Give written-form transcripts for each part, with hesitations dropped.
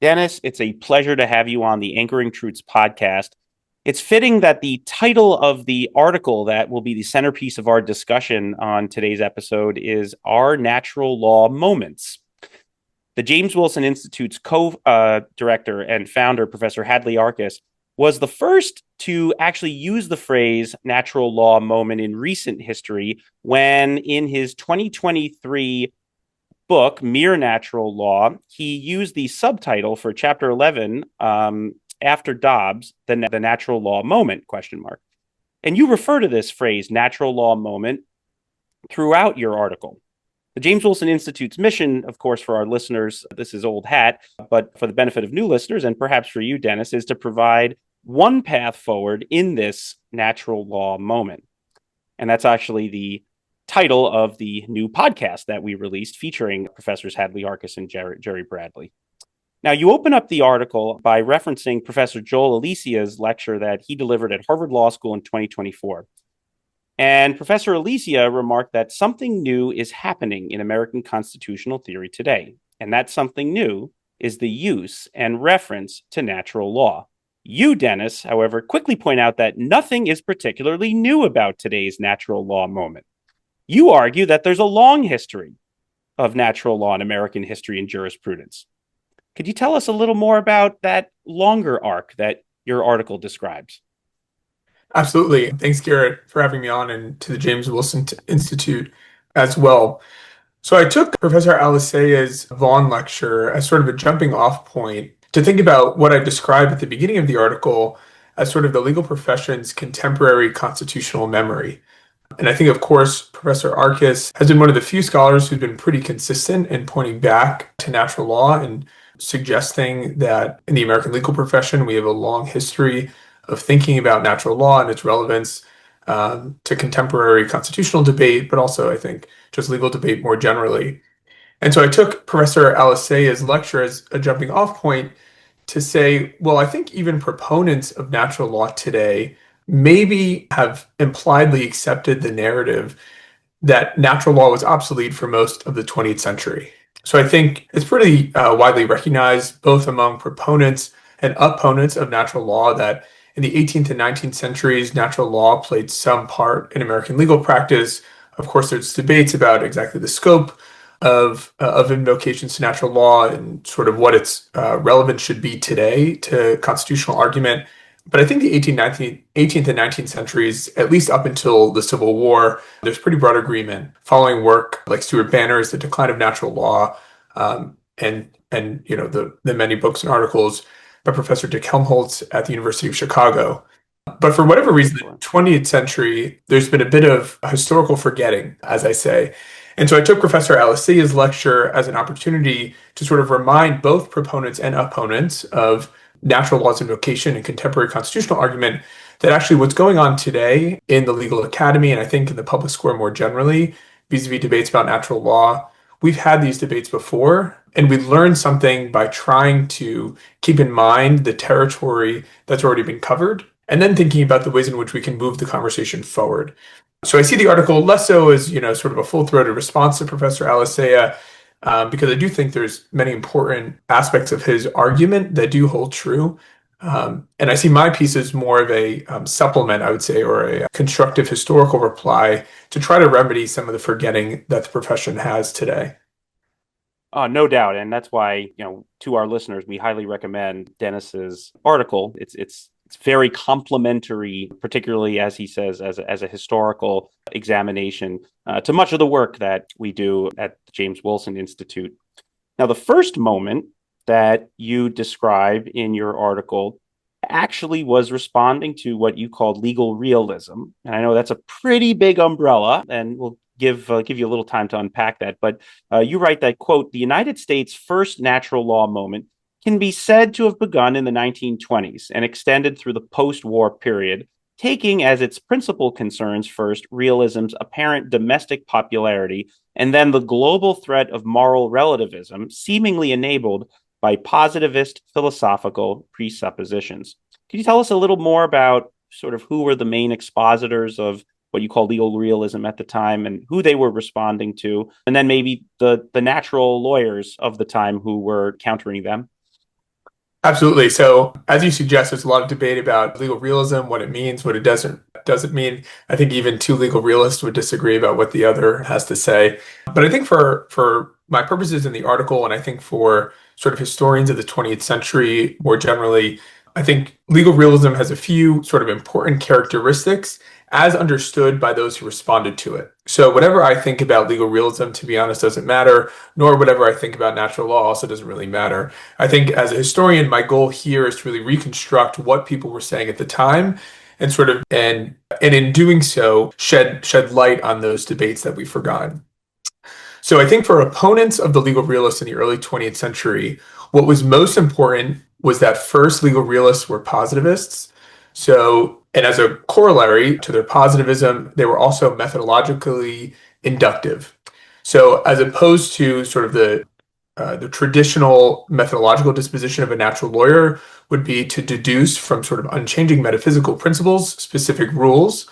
Dennis, it's a pleasure to have you on the Anchoring Truths podcast. It's fitting that the title of the article that will be the centerpiece of our discussion on today's episode is Our Natural Law Moments. The James Wilson Institute's co-director and founder, Professor Hadley Arkes, was the first to actually use the phrase natural law moment in recent history when, in his 2023 book, Mere Natural Law, he used the subtitle for Chapter 11, after Dobbs, the natural law moment, question mark. And you refer to this phrase, natural law moment, throughout your article. The James Wilson Institute's mission, of course, for our listeners, this is old hat, but for the benefit of new listeners, and perhaps for you, Dennis, is to provide one path forward in this natural law moment. And that's actually the title of the new podcast that we released featuring Professors Hadley Arkes and Jerry Bradley. Now, you open up the article by referencing Professor Joel Alicia's lecture that he delivered at Harvard Law School in 2024. And Professor Alicia remarked that something new is happening in American constitutional theory today. And that something new is the use and reference to natural law. You, Dennis, however, quickly point out that nothing is particularly new about today's natural law moment. You argue that there's a long history of natural law in American history and jurisprudence. Could you tell us a little more about that longer arc that your article describes? Absolutely. Thanks, Garrett, for having me on, and to the James Wilson Institute as well. So I took Professor Alicea's Vaughan lecture as sort of a jumping off point to think about what I described at the beginning of the article as sort of the legal profession's contemporary constitutional memory. And I think, of course, Professor Arkes has been one of the few scholars who's been pretty consistent in pointing back to natural law and suggesting that in the American legal profession, we have a long history of thinking about natural law and its relevance to contemporary constitutional debate, but also, I think, just legal debate more generally. And so I took Professor Alicea's lecture as a jumping off point to say, well, I think even proponents of natural law today maybe have impliedly accepted the narrative that natural law was obsolete for most of the 20th century. So I think it's pretty widely recognized both among proponents and opponents of natural law that in the 18th and 19th centuries, natural law played some part in American legal practice. Of course, there's debates about exactly the scope of invocations to natural law and sort of what its relevance should be today to constitutional argument. But I think the 18th and 19th centuries, at least up until the Civil War, there's pretty broad agreement following work like Stuart Banner's The Decline of Natural Law, and you know the many books and articles by Professor Dick Helmholtz at the University of Chicago. But for whatever reason, in the 20th century, there's been a bit of historical forgetting, as I say. And so I took Professor Alicea's lecture as an opportunity to sort of remind both proponents and opponents of natural law's invocation and contemporary constitutional argument that actually what's going on today in the legal academy, and I think in the public square more generally, vis-a-vis debates about natural law, we've had these debates before, and we learned something by trying to keep in mind the territory that's already been covered, and then thinking about the ways in which we can move the conversation forward. So I see the article less so as, sort of a full-throated response to Professor Alicea, because I do think there's many important aspects of his argument that do hold true. And I see my piece as more of a supplement, I would say, or a constructive historical reply to try to remedy some of the forgetting that the profession has today. No doubt, and that's why to our listeners we highly recommend Dennis's article. It's very complimentary, particularly as he says, as a historical examination to much of the work that we do at the James Wilson Institute. Now, the first moment that you describe in your article actually was responding to what you called legal realism, and I know that's a pretty big umbrella, and we'll give you a little time to unpack that. But you write that, quote, the United States' first natural law moment can be said to have begun in the 1920s and extended through the post-war period, taking as its principal concerns first realism's apparent domestic popularity and then the global threat of moral relativism, seemingly enabled by positivist philosophical presuppositions. Can you tell us a little more about sort of who were the main expositors of what you call legal realism at the time and who they were responding to, and then maybe the natural lawyers of the time who were countering them? Absolutely. So, as you suggest, there's a lot of debate about legal realism, what it means, what it doesn't mean. I think even two legal realists would disagree about what the other has to say. But I think for my purposes in the article, and I think for sort of historians of the 20th century more generally, I think legal realism has a few sort of important characteristics as understood by those who responded to it. So, whatever I think about legal realism, to be honest, doesn't matter, nor whatever I think about natural law also doesn't really matter. I think as a historian, my goal here is to really reconstruct what people were saying at the time and sort of and in doing so shed light on those debates that we've forgotten. So I think for opponents of the legal realists in the early 20th century, what was most important was that first legal realists were positivists. So, and as a corollary to their positivism, they were also methodologically inductive. So, as opposed to sort of the traditional methodological disposition of a natural lawyer would be to deduce from sort of unchanging metaphysical principles specific rules.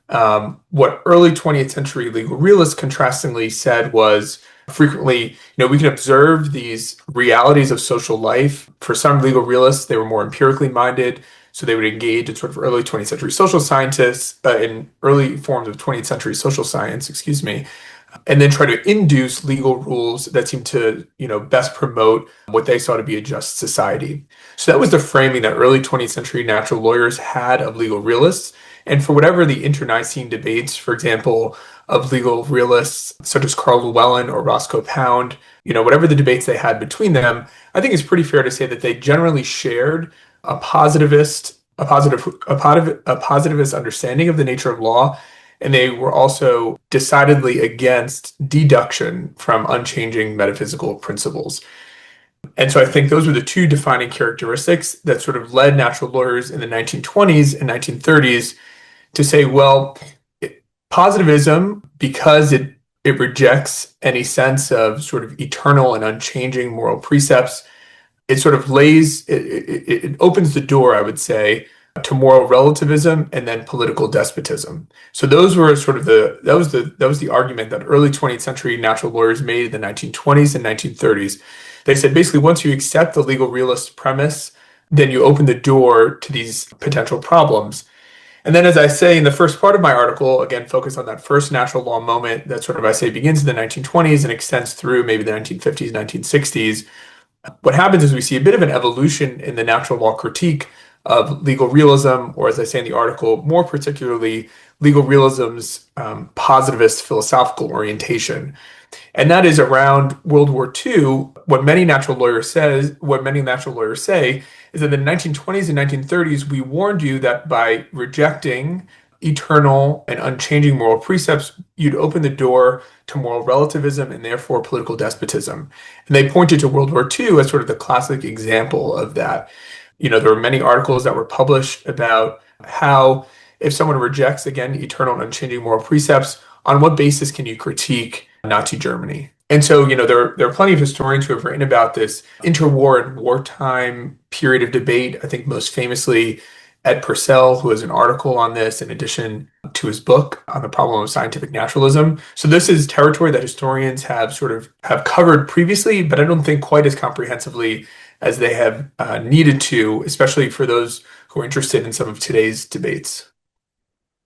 What early 20th century legal realists contrastingly said was frequently, we can observe these realities of social life. For some legal realists, they were more empirically minded. So they would engage in sort of early 20th century social scientists, in early forms of 20th century social science, excuse me, and then try to induce legal rules that seem to, best promote what they saw to be a just society. So that was the framing that early 20th century natural lawyers had of legal realists. And for whatever the internecine debates, for example, of legal realists such as Carl Llewellyn or Roscoe Pound, whatever the debates they had between them, I think it's pretty fair to say that they generally shared a positivist understanding of the nature of law, and they were also decidedly against deduction from unchanging metaphysical principles. And so I think those were the two defining characteristics that sort of led natural lawyers in the 1920s and 1930s to say, well, positivism, because it rejects any sense of sort of eternal and unchanging moral precepts, it sort of it opens the door, I would say, to moral relativism and then political despotism. So those were sort of that was the argument that early 20th century natural lawyers made in the 1920s and 1930s. They said basically once you accept the legal realist premise, then you open the door to these potential problems. And then, as I say in the first part of my article, again, focus on that first natural law moment that sort of I say begins in the 1920s and extends through maybe the 1950s, 1960s. What happens is we see a bit of an evolution in the natural law critique of legal realism, or as I say in the article, more particularly legal realism's positivist philosophical orientation. And that is around World War II. What many natural lawyers say is that in the 1920s and 1930s, we warned you that by rejecting eternal and unchanging moral precepts, you'd open the door to moral relativism and therefore political despotism. And they pointed to World War II as sort of the classic example of that. There were many articles that were published about how if someone rejects, again, eternal and unchanging moral precepts, on what basis can you critique Nazi Germany? And so, there are plenty of historians who have written about this interwar and wartime period of debate. I think most famously Ed Purcell, who has an article on this in addition to his book on the problem of scientific naturalism. So this is territory that historians have covered previously, but I don't think quite as comprehensively as they have needed to, especially for those who are interested in some of today's debates.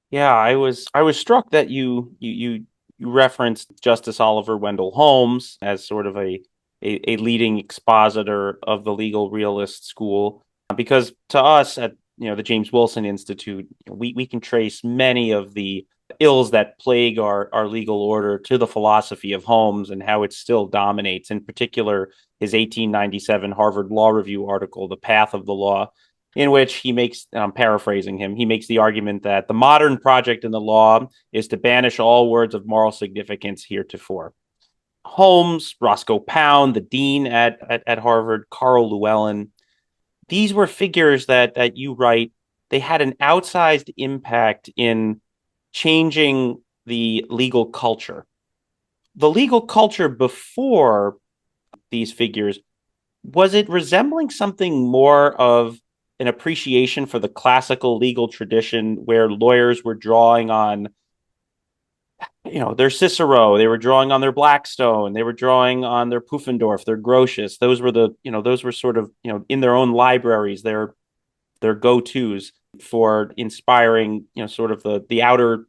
Yeah, I was struck that you referenced Justice Oliver Wendell Holmes as sort of a leading expositor of the legal realist school, because to us at the James Wilson Institute, we can trace many of the ills that plague our legal order to the philosophy of Holmes and how it still dominates, in particular his 1897 Harvard Law Review article, The Path of the Law, in which he makes, I'm paraphrasing him, he makes the argument that the modern project in the law is to banish all words of moral significance heretofore. Holmes, Roscoe Pound, the dean at Harvard, Carl Llewellyn, these were figures that you write, they had an outsized impact in changing the legal culture. The legal culture before these figures, was it resembling something more of an appreciation for the classical legal tradition where lawyers were drawing on their Cicero, they were drawing on their Blackstone, they were drawing on their Pufendorf, their Grotius. Those were sort of, in their own libraries, their go-tos for inspiring, sort of the outer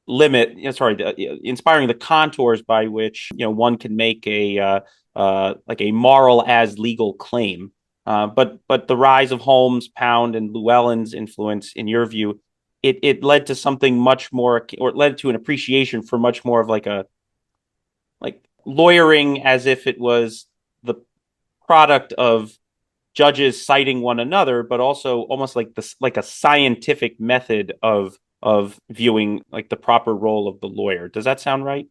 limit, inspiring the contours by which, one can make like a moral as legal claim. But the rise of Holmes, Pound, and Llewellyn's influence, in your view, it led to something much more, or it led to an appreciation for much more of like lawyering, as if it was the product of judges citing one another, but also almost like this, like a scientific method of viewing like the proper role of the lawyer. Does that sound right?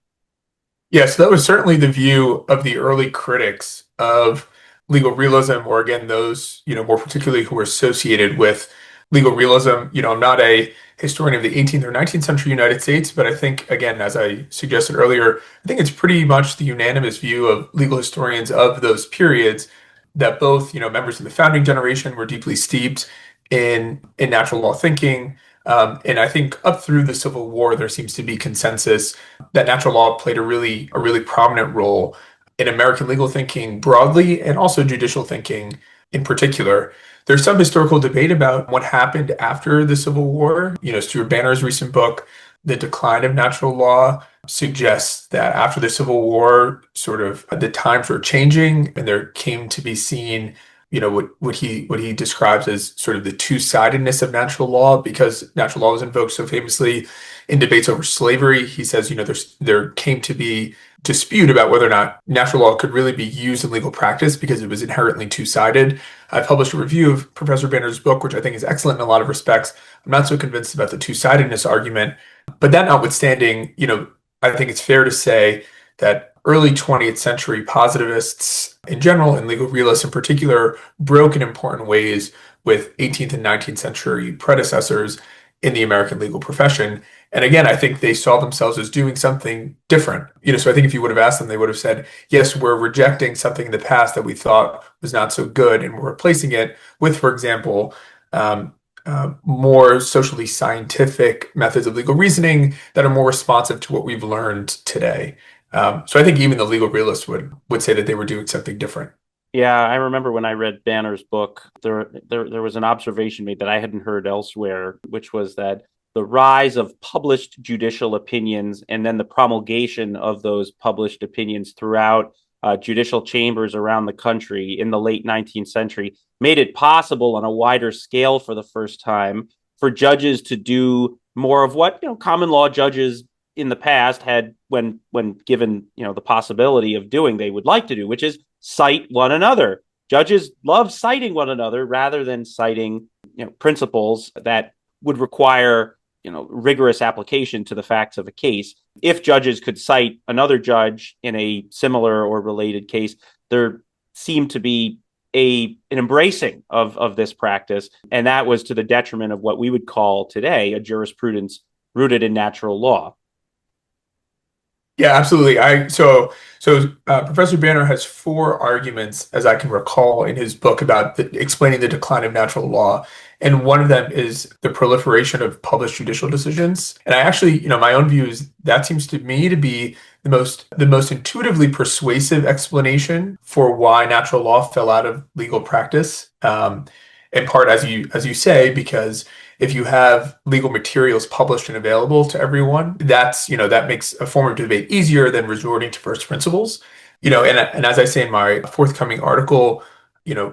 Yes, that was certainly the view of the early critics of legal realism, or again, those, more particularly who were associated with legal realism. I'm not a historian of the 18th or 19th century United States, but I think, again, as I suggested earlier, I think it's pretty much the unanimous view of legal historians of those periods that both, members of the founding generation were deeply steeped in natural law thinking. And I think up through the Civil War, there seems to be consensus that natural law played a really prominent role in American legal thinking broadly and also judicial thinking in particular. There's some historical debate about what happened after the Civil War. Stuart Banner's recent book, The Decline of Natural Law, suggests that after the Civil War, sort of the times were changing and there came to be seen what he describes as sort of the two-sidedness of natural law, because natural law was invoked so famously in debates over slavery. He says, there came to be dispute about whether or not natural law could really be used in legal practice because it was inherently two-sided. I published a review of Professor Banner's book, which I think is excellent in a lot of respects. I'm not so convinced about the two-sidedness argument, but that notwithstanding, I think it's fair to say that early 20th century positivists in general and legal realists in particular broke in important ways with 18th and 19th century predecessors in the American legal profession. And again, I think they saw themselves as doing something different. So I think if you would have asked them, they would have said, yes, we're rejecting something in the past that we thought was not so good, and we're replacing it with, for example, more socially scientific methods of legal reasoning that are more responsive to what we've learned today. So I think even the legal realists would say that they were doing something different. Yeah, I remember when I read Banner's book, there was an observation made that I hadn't heard elsewhere, which was that the rise of published judicial opinions and then the promulgation of those published opinions throughout judicial chambers around the country in the late 19th century made it possible on a wider scale for the first time for judges to do more of what, common law judges in the past had, when given, the possibility of doing, they would like to do, which is cite one another. Judges love citing one another rather than citing, principles that would require, rigorous application to the facts of a case. If judges could cite another judge in a similar or related case, there seemed to be an embracing of this practice, and that was to the detriment of what we would call today a jurisprudence rooted in natural law. Yeah, absolutely. Professor Banner has four arguments, as I can recall, in his book about explaining the decline of natural law, and one of them is the proliferation of published judicial decisions. And I actually, my own view is that seems to me to be the most intuitively persuasive explanation for why natural law fell out of legal practice. In part, as you say, because if you have legal materials published and available to everyone, that makes a form of debate easier than resorting to first principles. And as I say in my forthcoming article,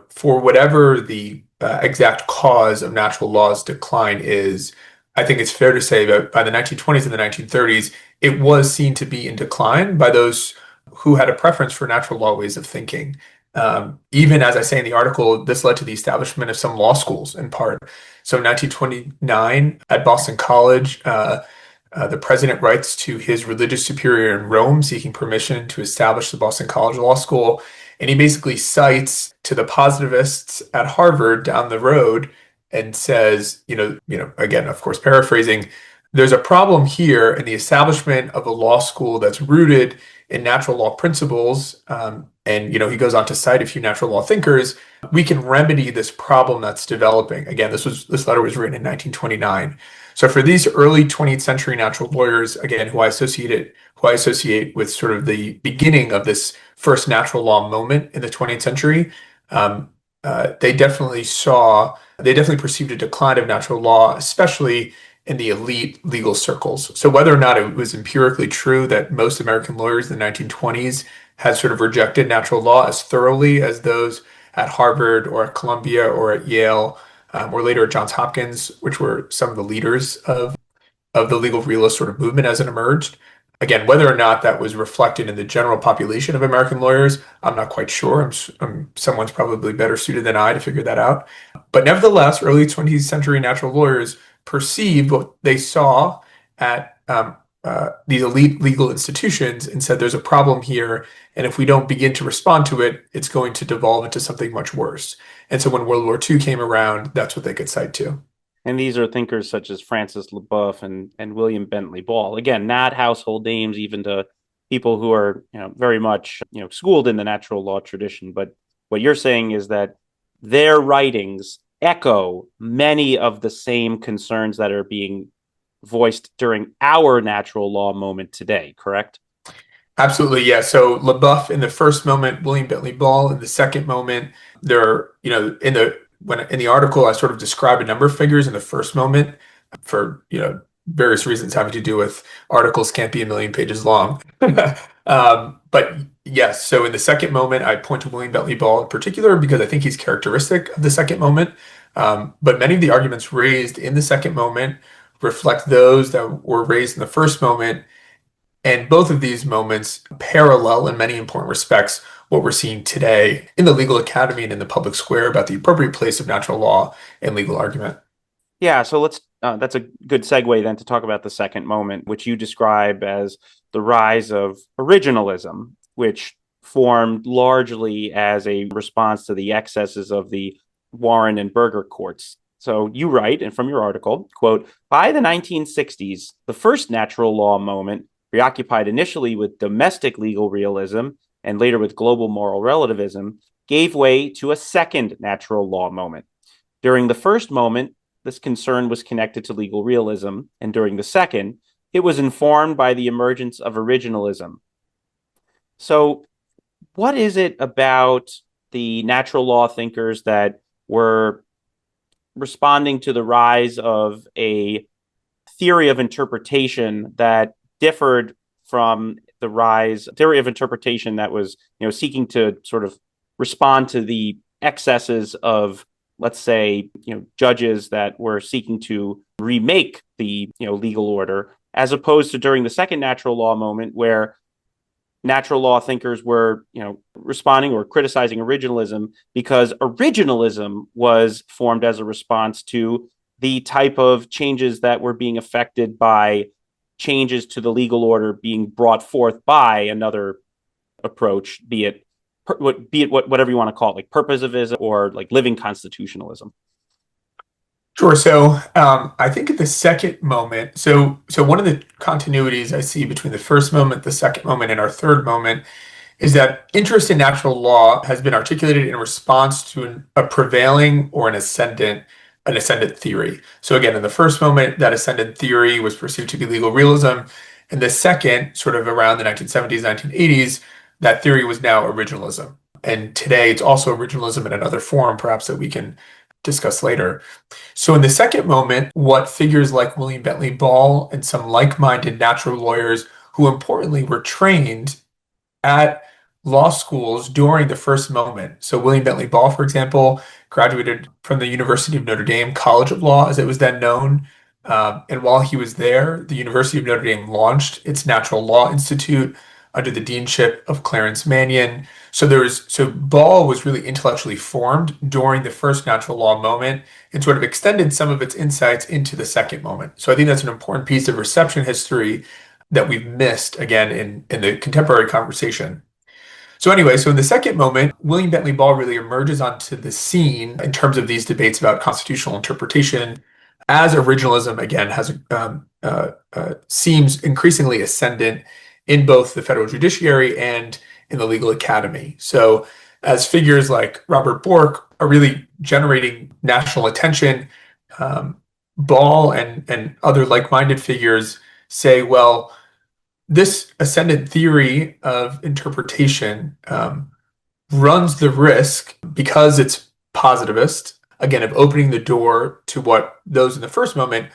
for whatever the exact cause of natural law's decline is, I think it's fair to say that by the 1920s and the 1930s, it was seen to be in decline by those who had a preference for natural law ways of thinking. Even as I say in the article, this led to the establishment of some law schools in part. So in 1929, at Boston College, the president writes to his religious superior in Rome seeking permission to establish the Boston College Law School. And he basically cites to the positivists at Harvard down the road and says, again, of course, paraphrasing, there's a problem here in the establishment of a law school that's rooted in natural law principles, and he goes on to cite a few natural law thinkers, we can remedy this problem that's developing. Again, this letter was written in 1929. So for these early 20th century natural lawyers, again, who I associate with sort of the beginning of this first natural law moment in the 20th century, um, they definitely perceived a decline of natural law, especially in the elite legal circles. So whether or not it was empirically true that most American lawyers in the 1920s had sort of rejected natural law as thoroughly as those at Harvard or at Columbia or at Yale, or later at Johns Hopkins, which were some of the leaders of the legal realist sort of movement as it emerged. Again, whether or not that was reflected in the general population of American lawyers, I'm not quite sure. Someone's probably better suited than I to figure that out. But nevertheless, early 20th century natural lawyers perceived what they saw at these elite legal institutions and said, there's a problem here. And if we don't begin to respond to it, it's going to devolve into something much worse. And so when World War II came around, that's what they could cite to. And these are thinkers such as Francis LaBeouf and William Bentley Ball. Again, not household names, even to people who are very much schooled in the natural law tradition. But what you're saying is that their writings echo many of the same concerns that are being voiced during our natural law moment today, correct? Absolutely, yeah. So LaBeouf in the first moment, William Bentley Ball in the second moment. There, in the article, I sort of describe a number of figures in the first moment for various reasons having to do with articles can't be a million pages long. But yes, so in the second moment, I point to William Bentley Ball in particular because I think he's characteristic of the second moment. But many of the arguments raised in the second moment reflect those that were raised in the first moment. And both of these moments parallel in many important respects what we're seeing today in the legal academy and in the public square about the appropriate place of natural law and legal argument. Yeah, so that's a good segue then to talk about the second moment, which you describe as the rise of originalism, which formed largely as a response to the excesses of the Warren and Burger courts. So you write, and from your article, quote, by the 1960s, the first natural law moment, preoccupied initially with domestic legal realism and later with global moral relativism, gave way to a second natural law moment. During the first moment, this concern was connected to legal realism, and during the second, it was informed by the emergence of originalism. So, what is it about the natural law thinkers that were responding to the rise of a theory of interpretation that differed from the theory of interpretation that was, seeking to sort of respond to the excesses of, let's say, judges that were seeking to remake the, legal order, as opposed to during the second natural law moment where natural law thinkers were, responding or criticizing originalism because originalism was formed as a response to the type of changes that were being affected by changes to the legal order being brought forth by another approach, be it whatever you want to call it, like purposivism or like living constitutionalism. Sure. So I think at the second moment, so one of the continuities I see between the first moment, the second moment, and our third moment is that interest in natural law has been articulated in response to a prevailing or an ascendant theory. So again, in the first moment, that ascendant theory was perceived to be legal realism. In the second, sort of around the 1970s, 1980s, that theory was now originalism. And today it's also originalism in another form, perhaps that we can discuss later. So in the second moment, what figures like William Bentley Ball and some like-minded natural lawyers who importantly were trained at law schools during the first moment. So William Bentley Ball, for example, graduated from the University of Notre Dame College of Law, as it was then known. And while he was there, the University of Notre Dame launched its Natural Law Institute under the deanship of Clarence Mannion. So Ball was really intellectually formed during the first natural law moment and sort of extended some of its insights into the second moment. So I think that's an important piece of reception history that we've missed again in the contemporary conversation. So anyway, so in the second moment, William Bentley Ball really emerges onto the scene in terms of these debates about constitutional interpretation as originalism again has seems increasingly ascendant in both the federal judiciary and in the legal academy. So as figures like Robert Bork are really generating national attention, um, Ball and other like-minded figures say, well, this ascendant theory of interpretation runs the risk, because it's positivist, again, of opening the door to what those in the first moment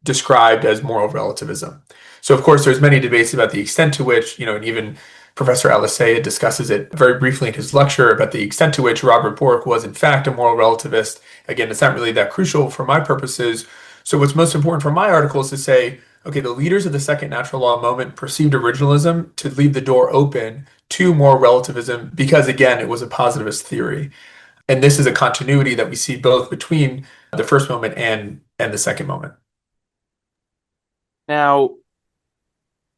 described as moral relativism. So, of course, there's many debates about the extent to which, and even Professor Alisea discusses it very briefly in his lecture about the extent to which Robert Bork was, in fact, a moral relativist. Again, it's not really that crucial for my purposes. So, what's most important for my article is to say, okay, the leaders of the second natural law moment perceived originalism to leave the door open to moral relativism because, again, it was a positivist theory. And this is a continuity that we see both between the first moment and the second moment. Now,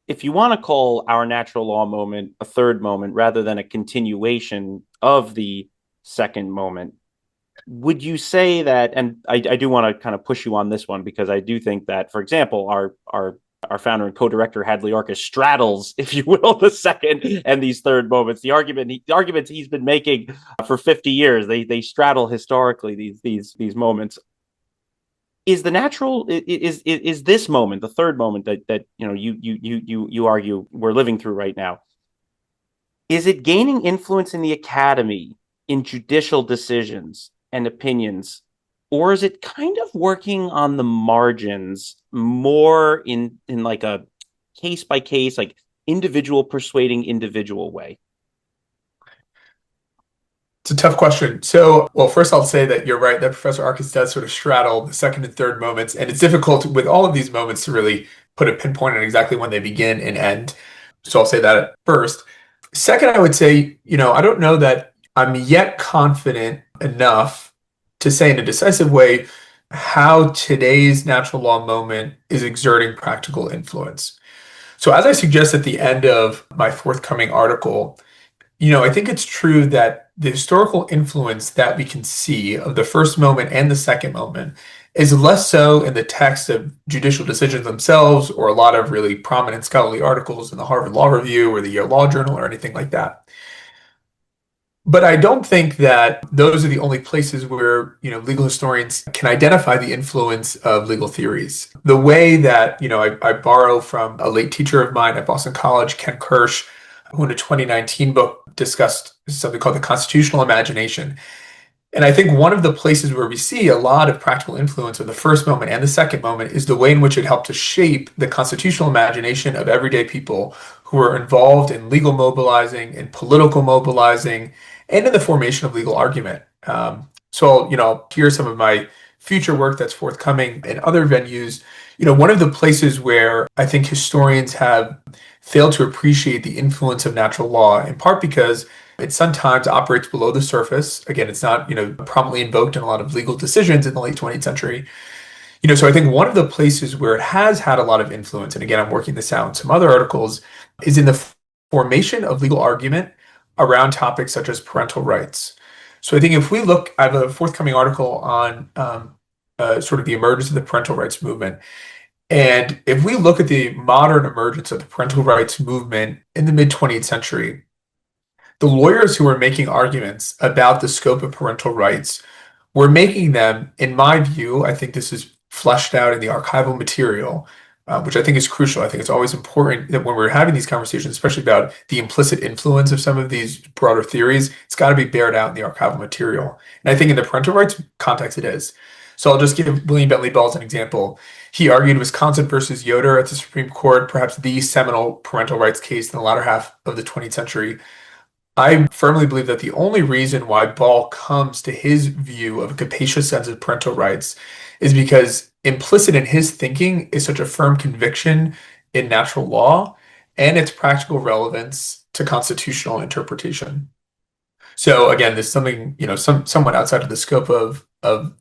if you want to call our natural law moment a third moment rather than a continuation of the second moment, would you say that, and I do want to kind of push you on this one because I do think that, for example, our founder and co-director Hadley Arcus straddles, if you will, the second and these third moments. The arguments he's been making for 50 years, they straddle historically these moments. Is the natural is this moment, the third moment that you argue we're living through right now, is it gaining influence in the academy in judicial decisions and opinions, or is it kind of working on the margins more in like a case by case, like individual persuading individual way? It's a tough question. So, well, first I'll say that you're right that Professor Arcus does sort of straddle the second and third moments, and it's difficult with all of these moments to really put a pinpoint on exactly when they begin and end. So I'll say that first. Second, I would say, I don't know that I'm yet confident enough to say in a decisive way how today's natural law moment is exerting practical influence. So, as I suggest at the end of my forthcoming article, I think it's true that the historical influence that we can see of the first moment and the second moment is less so in the text of judicial decisions themselves or a lot of really prominent scholarly articles in the Harvard Law Review or the Yale Law Journal or anything like that. But I don't think that those are the only places where, legal historians can identify the influence of legal theories. The way that, I borrow from a late teacher of mine at Boston College, Ken Kirsch, who in a 2019 book discussed something called the constitutional imagination. And I think one of the places where we see a lot of practical influence of the first moment and the second moment is the way in which it helped to shape the constitutional imagination of everyday people who were involved in legal mobilizing and political mobilizing and in the formation of legal argument. So, here's some of my future work that's forthcoming in other venues. One of the places where I think historians have failed to appreciate the influence of natural law, in part because it sometimes operates below the surface. Again, it's not, prominently invoked in a lot of legal decisions in the late 20th century. So I think one of the places where it has had a lot of influence, and again, I'm working this out in some other articles, is in the formation of legal argument around topics such as parental rights. So I think if we look, I have a forthcoming article on sort of the emergence of the parental rights movement. And if we look at the modern emergence of the parental rights movement in the mid 20th century, the lawyers who were making arguments about the scope of parental rights were making them, in my view, I think this is fleshed out in the archival material, which I think is crucial. I think it's always important that when we're having these conversations, especially about the implicit influence of some of these broader theories, it's got to be bared out in the archival material. And I think in the parental rights context, it is. So I'll just give William Bentley Ball as an example. He argued Wisconsin versus Yoder at the Supreme Court, perhaps the seminal parental rights case in the latter half of the 20th century. I firmly believe that the only reason why Ball comes to his view of a capacious sense of parental rights is because implicit in his thinking is such a firm conviction in natural law and its practical relevance to constitutional interpretation. So again, there's something, somewhat outside of the scope of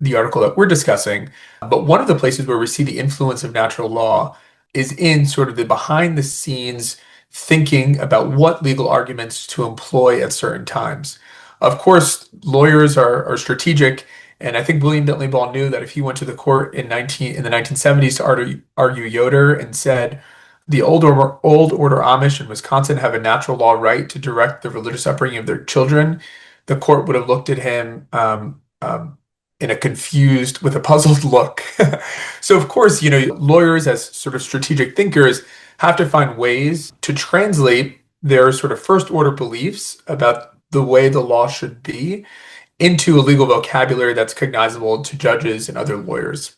the article that we're discussing. But one of the places where we see the influence of natural law is in sort of the behind the scenes thinking about what legal arguments to employ at certain times. Of course, lawyers are strategic, and I think William Bentley Ball knew that if he went to the court in the 1970s to argue Yoder and said, the old order Amish in Wisconsin have a natural law right to direct the religious upbringing of their children, the court would have looked at him in a confused, with a puzzled look. So, of course, lawyers as sort of strategic thinkers have to find ways to translate their sort of first order beliefs about the way the law should be into a legal vocabulary that's cognizable to judges and other lawyers.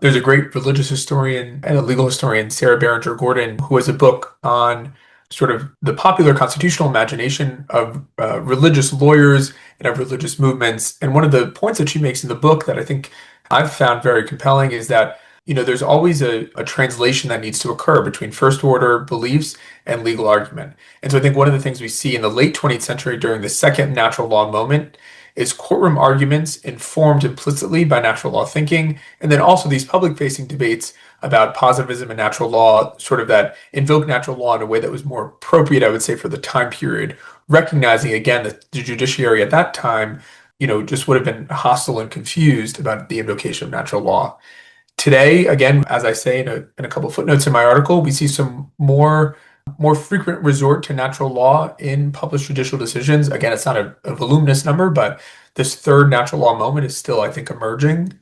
There's a great religious historian and a legal historian, Sarah Berenger Gordon, who has a book on sort of the popular constitutional imagination of religious lawyers and of religious movements. And one of the points that she makes in the book that I think I've found very compelling is that there's always a translation that needs to occur between first order beliefs and legal argument. And so I think one of the things we see in the late 20th century during the second natural law moment is courtroom arguments informed implicitly by natural law thinking, and then also these public-facing debates about positivism and natural law, sort of that invoke natural law in a way that was more appropriate, I would say, for the time period, recognizing again that the judiciary at that time, just would have been hostile and confused about the invocation of natural law. Today, again, as I say in a couple of footnotes in my article, we see some more frequent resort to natural law in published judicial decisions. Again, it's not a voluminous number, but this third natural law moment is still, I think, emerging.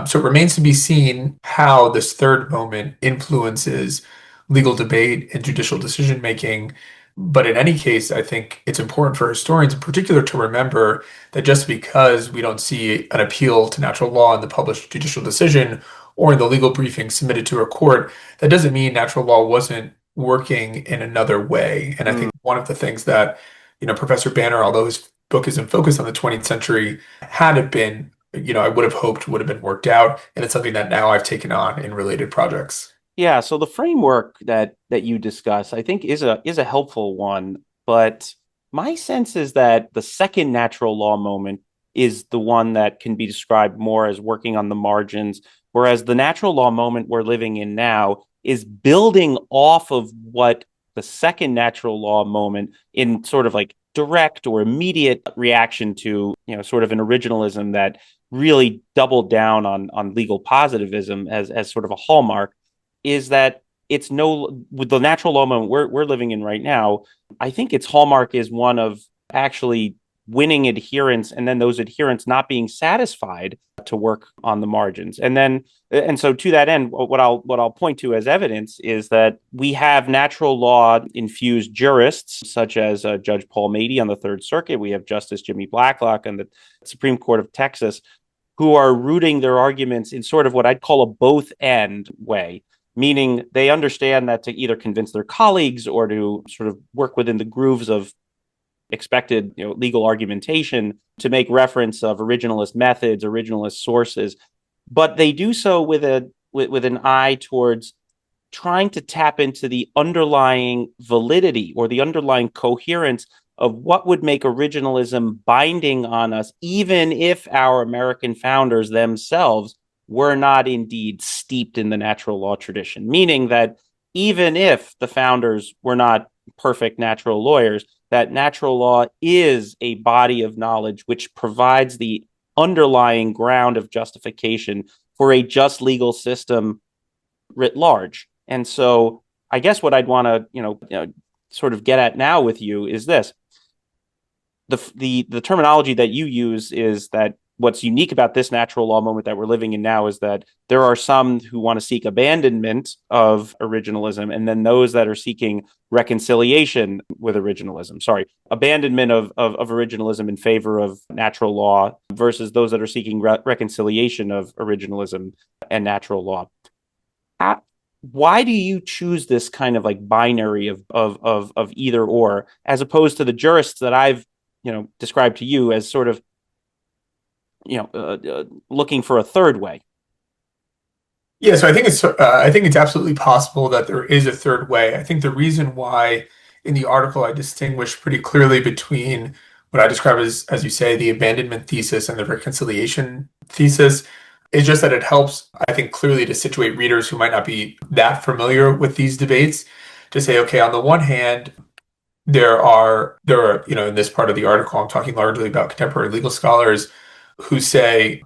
So it remains to be seen how this third moment influences legal debate and judicial decision making. But in any case, I think it's important for historians in particular to remember that just because we don't see an appeal to natural law in the published judicial decision or in the legal briefing submitted to a court, that doesn't mean natural law wasn't working in another way. And I think one of the things that, Professor Banner, although his book isn't focused on the 20th century, had it been, I would have hoped would have been worked out. And it's something that now I've taken on in related projects. Yeah, so the framework that you discuss, I think, is a helpful one, but my sense is that the second natural law moment is the one that can be described more as working on the margins, whereas the natural law moment we're living in now is building off of what the second natural law moment in sort of like direct or immediate reaction to, sort of an originalism that really doubled down on legal positivism as sort of a hallmark is that it's no with the natural law moment we're living in right now. I think its hallmark is one of actually winning adherents and then those adherents not being satisfied to work on the margins. And so to that end, what I'll point to as evidence is that we have natural law infused jurists such as Judge Paul Mady on the Third Circuit. We have Justice Jimmy Blacklock on the Supreme Court of Texas, who are rooting their arguments in sort of what I'd call a both end way, meaning they understand that to either convince their colleagues or to sort of work within the grooves of expected legal argumentation to make reference of originalist methods, originalist sources, but they do so with an eye towards trying to tap into the underlying validity or the underlying coherence of what would make originalism binding on us, even if our American founders themselves were not indeed steeped in the natural law tradition, meaning that even if the founders were not perfect natural lawyers, that natural law is a body of knowledge which provides the underlying ground of justification for a just legal system writ large. And so I guess what I'd want to, sort of get at now with you is this. The terminology that you use is that what's unique about this natural law moment that we're living in now is that there are some who want to seek abandonment of originalism, and then those that are seeking reconciliation with originalism. Sorry, abandonment of originalism in favor of natural law versus those that are seeking reconciliation of originalism and natural law. Why do you choose this kind of like binary of either or, as opposed to the jurists that I've described to you as sort of looking for a third way? Yeah, so I think it's absolutely possible that there is a third way. I think the reason why in the article I distinguish pretty clearly between what I describe as you say, the abandonment thesis and the reconciliation thesis is just that it helps, I think, clearly to situate readers who might not be that familiar with these debates to say, okay, on the one hand, there are, in this part of the article, I'm talking largely about contemporary legal scholars who say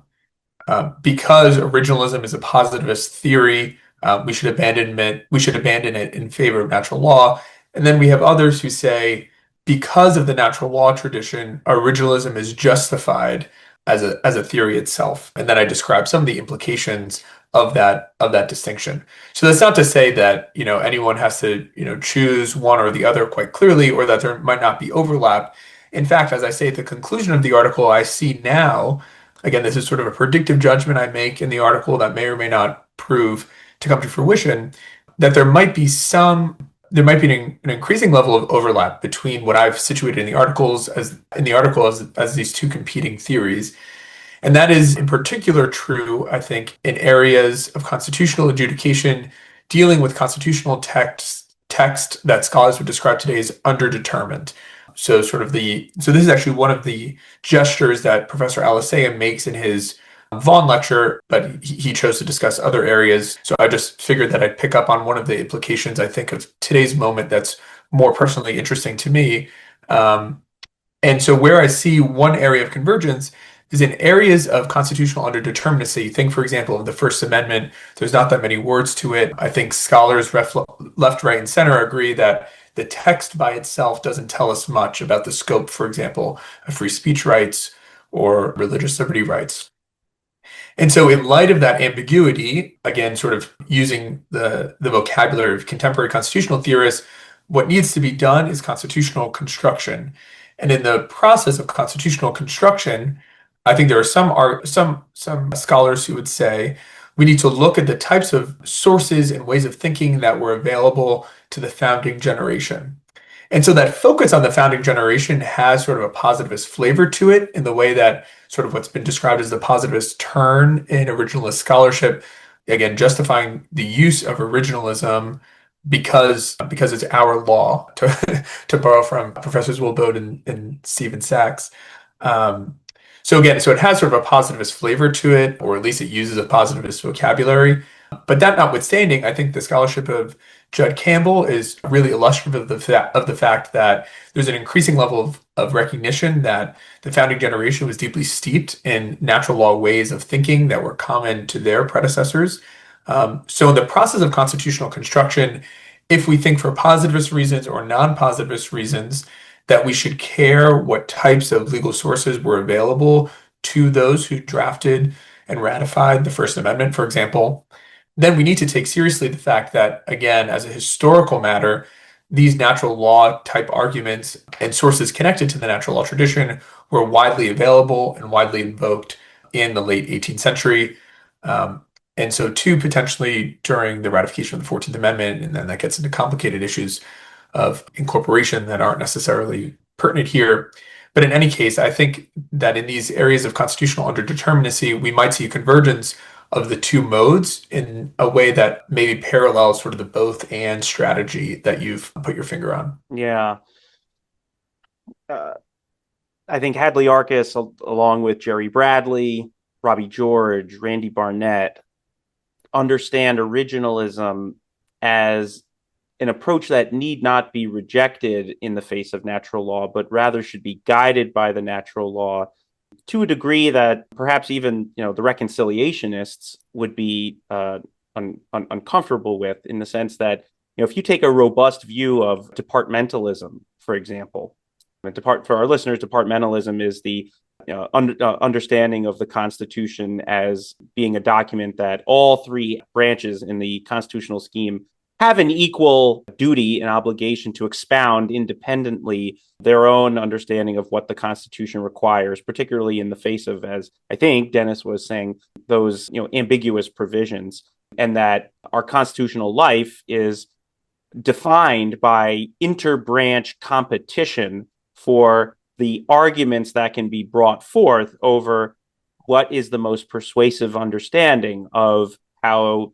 because originalism is a positivist theory, we should abandon it. We should abandon it in favor of natural law. And then we have others who say, because of the natural law tradition, originalism is justified as a theory itself. And then I describe some of the implications of that distinction. So that's not to say that, anyone has to, choose one or the other quite clearly, or that there might not be overlap. In fact, as I say at the conclusion of the article, I see now, again, this is sort of a predictive judgment I make in the article that may or may not prove to come to fruition, that there might be an increasing level of overlap between what I've situated in the article as these two competing theories. And that is in particular true, I think, in areas of constitutional adjudication dealing with constitutional text that scholars would describe today as underdetermined. So this is actually one of the gestures that Professor Alisea makes in his Vaughan lecture, but he chose to discuss other areas. So I just figured that I'd pick up on one of the implications, I think, of today's moment that's more personally interesting to me. And so where I see one area of convergence is in areas of constitutional underdeterminacy. Think, for example, of the First Amendment. There's not that many words to it. I think scholars left, right, and center agree that the text by itself doesn't tell us much about the scope, for example, of free speech rights or religious liberty rights. And so, in light of that ambiguity, again, sort of using the vocabulary of contemporary constitutional theorists, what needs to be done is constitutional construction. And in the process of constitutional construction, I think there are some scholars who would say we need to look at the types of sources and ways of thinking that were available to the founding generation. And so that focus on the founding generation has sort of a positivist flavor to it in the way that sort of what's been described as the positivist turn in originalist scholarship, again, justifying the use of originalism because it's our law, to borrow from Professors Wieboldt and Stephen Sachs. So it has sort of a positivist flavor to it, or at least it uses a positivist vocabulary. But that notwithstanding, I think the scholarship of Judd Campbell is really illustrative of the fact that there's an increasing level of recognition that the founding generation was deeply steeped in natural law ways of thinking that were common to their predecessors. So in the process of constitutional construction, if we think for positivist reasons or non-positivist reasons that we should care what types of legal sources were available to those who drafted and ratified the First Amendment, for example, then we need to take seriously the fact that, again, as a historical matter, these natural law type arguments and sources connected to the natural law tradition were widely available and widely invoked in the late 18th century. And so too, potentially during the ratification of the 14th Amendment, and then that gets into complicated issues of incorporation that aren't necessarily pertinent here. But in any case, I think that in these areas of constitutional underdeterminacy, we might see a convergence of the two modes in a way that maybe parallels sort of the both and strategy that you've put your finger on. Yeah. I think Hadley Arcus, along with Jerry Bradley, Robbie George, Randy Barnett, understand originalism as an approach that need not be rejected in the face of natural law, but rather should be guided by the natural law to a degree that perhaps even the reconciliationists would be uncomfortable with, in the sense that if you take a robust view of departmentalism, for example, for our listeners, departmentalism is the understanding of the Constitution as being a document that all three branches in the constitutional scheme have an equal duty and obligation to expound independently their own understanding of what the Constitution requires, particularly in the face of, as I think Dennis was saying, those ambiguous provisions, and that our constitutional life is defined by interbranch competition for the arguments that can be brought forth over what is the most persuasive understanding of how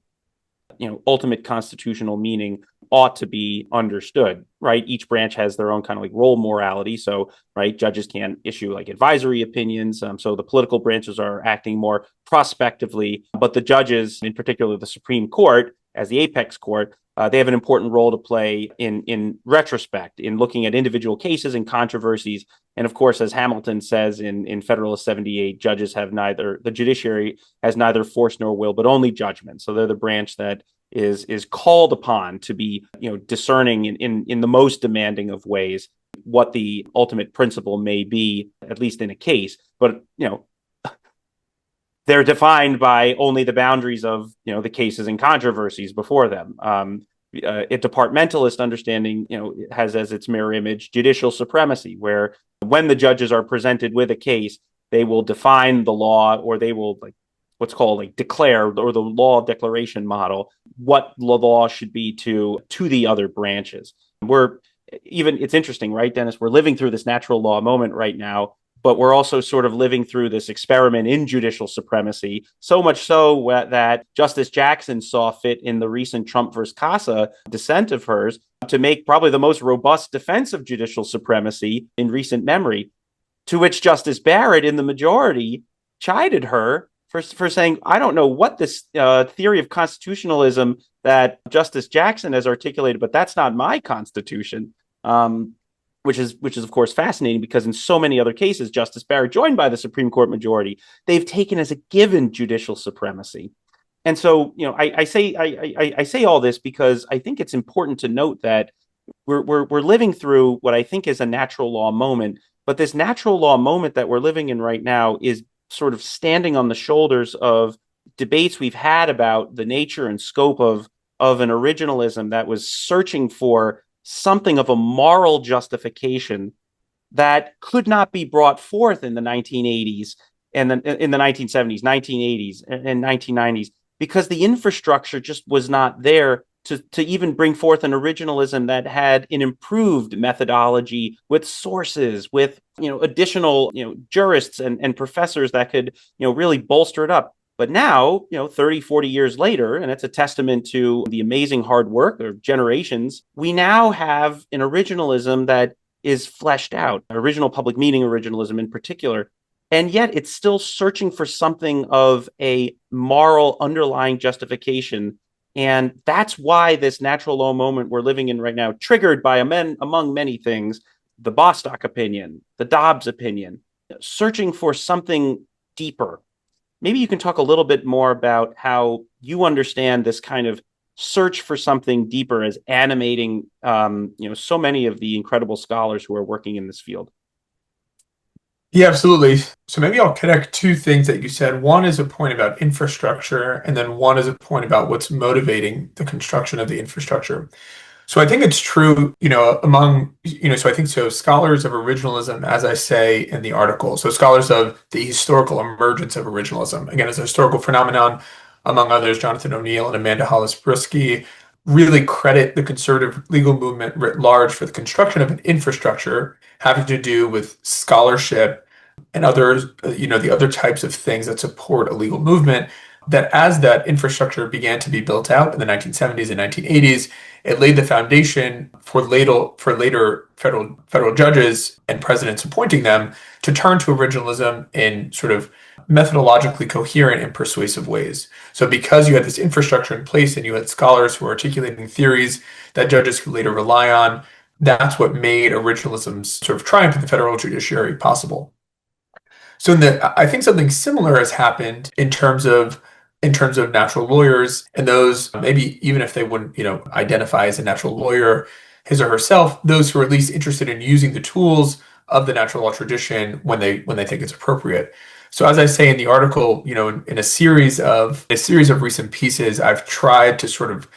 ultimate constitutional meaning ought to be understood, right? Each branch has their own kind of like role morality. So, right, judges can't issue like advisory opinions. So the political branches are acting more prospectively, but the judges, in particular the Supreme Court, as the apex court, they have an important role to play in retrospect, in looking at individual cases and controversies And of course, as Hamilton says in Federalist 78, the judiciary has neither force nor will, but only judgment. So they're the branch that is called upon to be, discerning in the most demanding of ways what the ultimate principle may be, at least in a case. But, they're defined by only the boundaries of, the cases and controversies before them. A departmentalist understanding, has as its mirror image judicial supremacy, where when the judges are presented with a case, they will define the law, or they will what's called declare, or the law declaration model, what the law should be to the other branches. It's interesting, right, Dennis? We're living through this natural law moment right now, but we're also sort of living through this experiment in judicial supremacy, so much so that Justice Jackson saw fit in the recent Trump versus Casa dissent of hers to make probably the most robust defense of judicial supremacy in recent memory, to which Justice Barrett in the majority chided her for saying, I don't know what this theory of constitutionalism that Justice Jackson has articulated, but that's not my Constitution. Which is of course fascinating, because in so many other cases, Justice Barrett, joined by the Supreme Court majority, they've taken as a given judicial supremacy. And so, I say all this because I think it's important to note that we're living through what I think is a natural law moment, but this natural law moment that we're living in right now is sort of standing on the shoulders of debates we've had about the nature and scope of an originalism that was searching for something of a moral justification that could not be brought forth in the 1980s and then in the 1970s, 1980s, and 1990s, because the infrastructure just was not there to even bring forth an originalism that had an improved methodology with sources, with additional jurists and professors that could really bolster it up. But now, 30, 40 years later, and it's a testament to the amazing hard work of generations, we now have an originalism that is fleshed out, original public meaning originalism in particular, and yet it's still searching for something of a moral underlying justification. And that's why this natural law moment we're living in right now, triggered by among many things, the Bostock opinion, the Dobbs opinion, searching for something deeper. Maybe you can talk a little bit more about how you understand this kind of search for something deeper as animating, so many of the incredible scholars who are working in this field. Yeah, absolutely. So maybe I'll connect two things that you said. One is a point about infrastructure, and then one is a point about what's motivating the construction of the infrastructure. So I think it's true, so I think so scholars of originalism, as I say in the article, so scholars of the historical emergence of originalism, again, as a historical phenomenon, among others, Jonathan O'Neill and Amanda Hollis-Brisky, really credit the conservative legal movement writ large for the construction of an infrastructure having to do with scholarship and others, the other types of things that support a legal movement, that as that infrastructure began to be built out in the 1970s and 1980s, it laid the foundation for later federal judges and presidents appointing them to turn to originalism in sort of methodologically coherent and persuasive ways. So because you had this infrastructure in place and you had scholars who were articulating theories that judges could later rely on, that's what made originalism's sort of triumph in the federal judiciary possible. So I think something similar has happened in terms of natural lawyers, and those, maybe even if they wouldn't, identify as a natural lawyer, his or herself, those who are at least interested in using the tools of the natural law tradition when they think it's appropriate. So as I say in the article, in a series of recent pieces, I've tried to sort of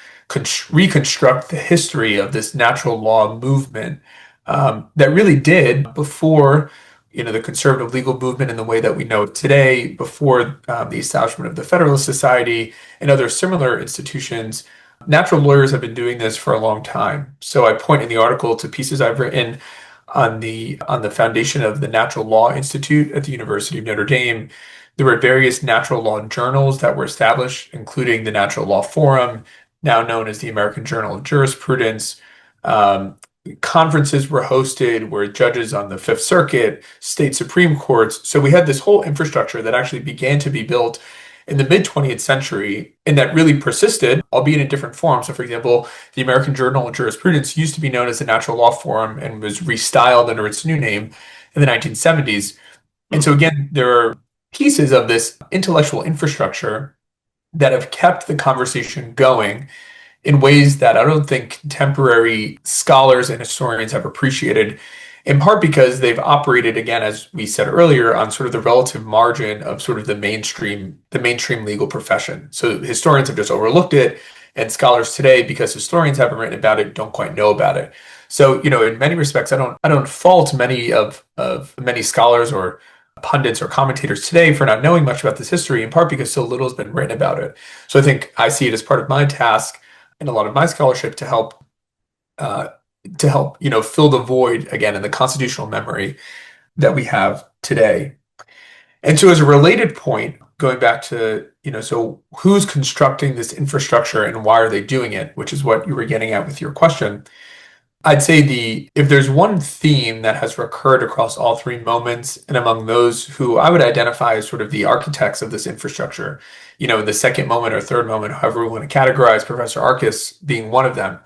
reconstruct the history of this natural law movement that really did before the conservative legal movement in the way that we know it today, before the establishment of the Federalist Society and other similar institutions. Natural lawyers have been doing this for a long time. So I point in the article to pieces I've written on the foundation of the Natural Law Institute at the University of Notre Dame. There were various natural law journals that were established, including the Natural Law Forum, now known as the American Journal of Jurisprudence. Conferences were hosted where judges on the Fifth Circuit, state Supreme Courts. So we had this whole infrastructure that actually began to be built in the mid-20th century and that really persisted, albeit in different forms. So for example, the American Journal of Jurisprudence used to be known as the Natural Law Forum and was restyled under its new name in the 1970s. And so again, there are pieces of this intellectual infrastructure that have kept the conversation going in ways that I don't think contemporary scholars and historians have appreciated, in part because they've operated, again, as we said earlier, on sort of the relative margin of sort of the mainstream legal profession. So historians have just overlooked it, and scholars today, because historians haven't written about it, don't quite know about it. So, in many respects, I don't fault many scholars or pundits or commentators today for not knowing much about this history, in part because so little has been written about it. So I think I see it as part of my task and a lot of my scholarship uh, to help fill the void again in the constitutional memory that we have today. And so as a related point, going back to, so who's constructing this infrastructure and why are they doing it, which is what you were getting at with your question. I'd say if there's one theme that has recurred across all three moments and among those who I would identify as sort of the architects of this infrastructure, the second moment or third moment, however we want to categorize Professor Arcus being one of them.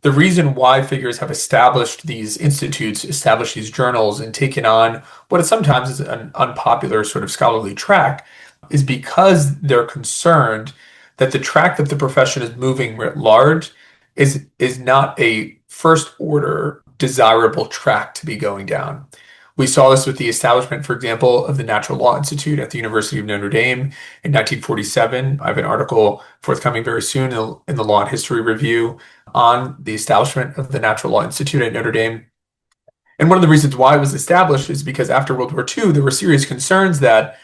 The reason why figures have established these institutes, established these journals, and taken on what is sometimes an unpopular sort of scholarly track is because they're concerned that the track that the profession is moving writ large is not a first order desirable track to be going down. We saw this with the establishment, for example, of the Natural Law Institute at the University of Notre Dame in 1947. I have an article forthcoming very soon in the Law and History Review on the establishment of the Natural Law Institute at Notre Dame. And one of the reasons why it was established is because after World War II, there were serious concerns that,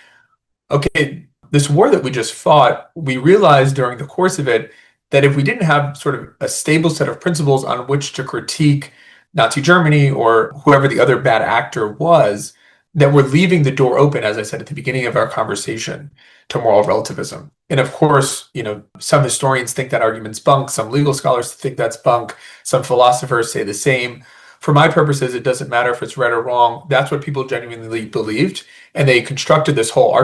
okay, this war that we just fought, we realized during the course of it that if we didn't have sort of a stable set of principles on which to critique Nazi Germany or whoever the other bad actor was, that we're leaving the door open, as I said at the beginning of our conversation, to moral relativism. And of course, some historians think that argument's bunk, some legal scholars think that's bunk, some philosophers say the same. For my purposes, it doesn't matter if it's right or wrong. That's what people genuinely believed, and they constructed this whole